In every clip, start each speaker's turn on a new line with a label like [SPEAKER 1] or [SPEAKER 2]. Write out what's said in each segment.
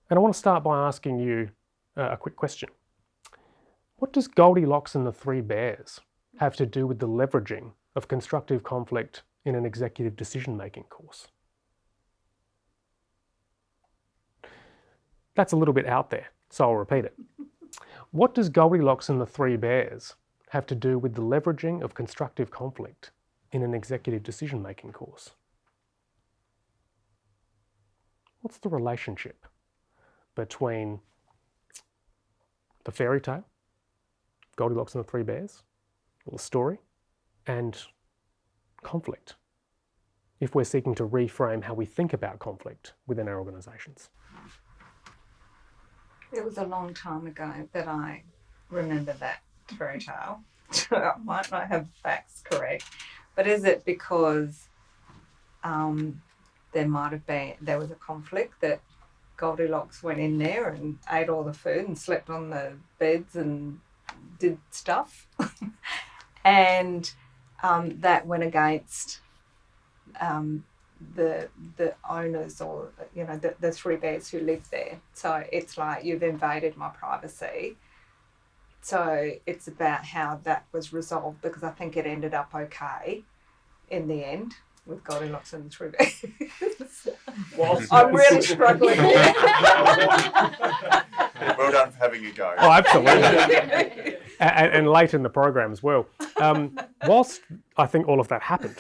[SPEAKER 1] And I want to start by asking you a quick question. What does Goldilocks and the Three Bears have to do with the leveraging of constructive conflict in an executive decision-making course? That's a little bit out there, so I'll repeat it. What does Goldilocks and the Three Bears have to do with the leveraging of constructive conflict in an executive decision-making course? What's the relationship between the fairy tale, Goldilocks and the Three Bears, or the story, and conflict, if we're seeking to reframe how we think about conflict within our organisations?
[SPEAKER 2] It was a long time ago that I remember that fairy tale. I might not have facts correct, but is it because there was a conflict that Goldilocks went in there and ate all the food and slept on the beds and did stuff, and that went against the owners, or the three bears who live there. So it's like, you've invaded my privacy. So it's about how that was resolved, because I think it ended up okay in the end with Goldilocks and the Three Bears. I'm really struggling here.
[SPEAKER 3] Well done for having a go.
[SPEAKER 1] Oh, absolutely. and late in the program as well. Whilst I think all of that happened,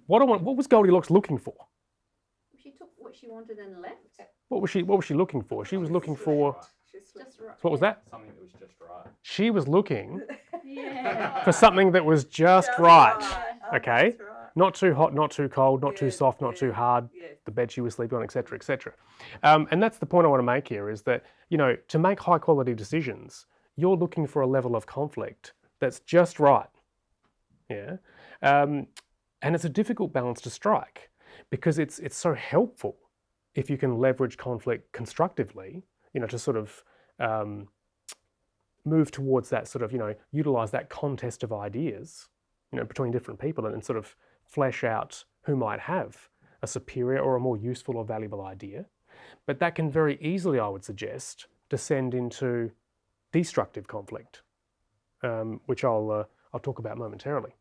[SPEAKER 1] what was Goldilocks looking for?
[SPEAKER 4] She took what she wanted and left.
[SPEAKER 1] What was she looking for? She was looking for...
[SPEAKER 4] Just right.
[SPEAKER 1] What was that?
[SPEAKER 3] Something that was just right.
[SPEAKER 1] She was looking
[SPEAKER 4] Yeah.
[SPEAKER 1] for something that was just right. Okay?
[SPEAKER 2] That's right.
[SPEAKER 1] Not too hot, not too cold, not too
[SPEAKER 2] Yes,
[SPEAKER 1] soft, not too hard,
[SPEAKER 2] yes.
[SPEAKER 1] the bed she was sleeping on, etc., etc. And that's the point I want to make here, is that, to make high quality decisions, you're looking for a level of conflict that's just right. Yeah. And it's a difficult balance to strike, because it's so helpful if you can leverage conflict constructively, to sort of move towards that sort of, utilize that contest of ideas, between different people, and sort of flesh out who might have a superior or a more useful or valuable idea. But that can very easily, I would suggest, descend into destructive conflict, which I'll talk about momentarily.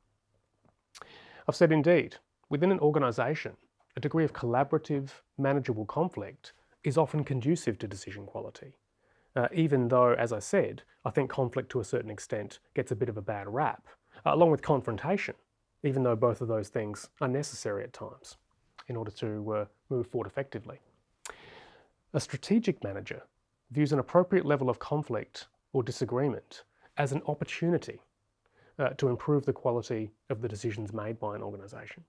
[SPEAKER 1] I've said, indeed, within an organisation, a degree of collaborative, manageable conflict is often conducive to decision quality, even though, as I said, I think conflict to a certain extent gets a bit of a bad rap, along with confrontation, even though both of those things are necessary at times in order to move forward effectively. A strategic manager views an appropriate level of conflict or disagreement as an opportunity to improve the quality of the decisions made by an organisation.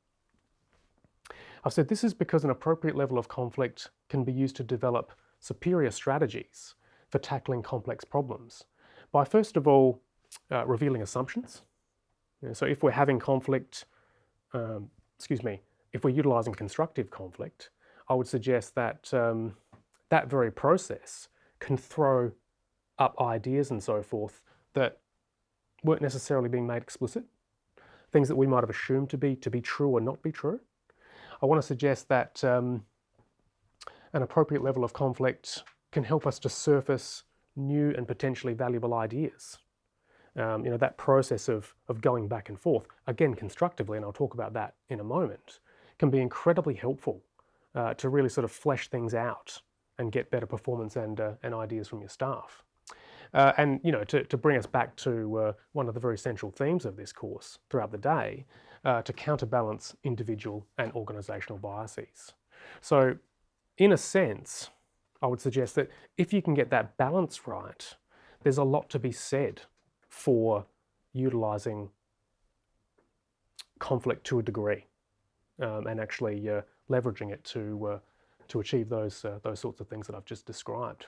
[SPEAKER 1] I've said this is because an appropriate level of conflict can be used to develop superior strategies for tackling complex problems by, first of all, revealing assumptions. So if we're having conflict, if we're utilising constructive conflict, I would suggest that that very process can throw up ideas and so forth that weren't necessarily being made explicit, things that we might have assumed to be true or not be true. I want to suggest that an appropriate level of conflict can help us to surface new and potentially valuable ideas. That process of going back and forth, again constructively, and I'll talk about that in a moment, can be incredibly helpful to really sort of flesh things out and get better performance and ideas from your staff. And to bring us back to one of the very central themes of this course throughout the day, to counterbalance individual and organisational biases. So in a sense, I would suggest that if you can get that balance right, there's a lot to be said for utilising conflict to a degree, and actually leveraging it to achieve those sorts of things that I've just described.